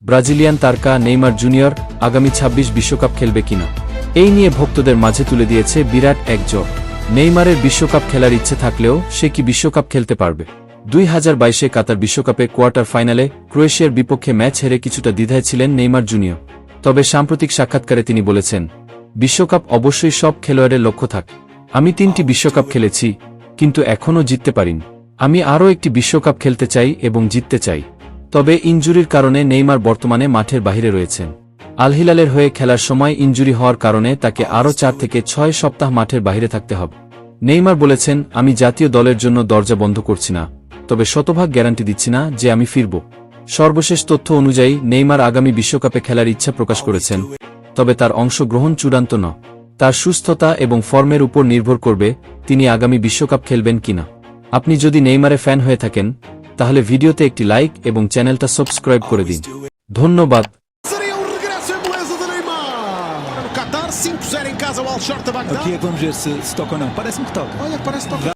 Brazilian তারকা Neymar junior আগামী ২৬ বিশ্বকাপ খেলবে কিনা এই নিয়ে ভক্তদের মাঝে তুলে দিয়েছে বিরাট এক জ্বর। নেইমারের বিশ্বকাপ খেলার ইচ্ছে থাকলেও সে কি বিশ্বকাপ খেলতে পারবে? ২০২২ কাতার বিশ্বকাপে কোয়ার্টার ফাইনালে ক্রোয়েশিয়ার বিপক্ষে ম্যাচ হেরে কিছুটা দ্বিধায় ছিলেন নেইমার জুনিয়র। তবে সাম্প্রতিক সাক্ষাৎকারে তিনি বলেছেন, বিশ্বকাপ অবশ্যই সব খেলোয়াড়ের লক্ষ্য থাকে। আমি ৩টি বিশ্বকাপ খেলেছি, কিন্তু এখনও জিততে পারিনি। আমি আরও একটি বিশ্বকাপ খেলতে চাই এবং জিততে চাই। তবে ইনজুরির কারণে নেইমার বর্তমানে মাঠের বাইরে রয়েছেন। আল হিলালের হয়ে খেলার সময় ইনজুরি হওয়ার কারণে তাকে আরও ৪ থেকে ৬ সপ্তাহ মাঠের বাইরে থাকতে হবে। নেইমার বলেছেন, আমি জাতীয় দলের জন্য দরজা বন্ধ করছি না, তবে শতভাগ গ্যারান্টি দিচ্ছি না যে আমি ফিরব। সর্বশেষ তথ্য অনুযায়ী নেইমার আগামী বিশ্বকাপে খেলার ইচ্ছা প্রকাশ করেছেন, তবে তার অংশগ্রহণ চূড়ান্ত নয়। তার সুস্থতা এবং ফর্মের উপর নির্ভর করবে তিনি আগামী বিশ্বকাপ খেলবেন কিনা। আপনি যদি নেইমারের ফ্যান হয়ে থাকেন তাহলে ভিডিওতে একটি লাইক এবং চ্যানেলটা সাবস্ক্রাইব করে দিন। ধন্যবাদ। Seria o regresso em beleza de Neymar. No Qatar, 5-0 em casa ao Al Shorta Bagdad. Aqui é que vamos ver se toca ou não. Parece-me que toca. Olha, parece que toca.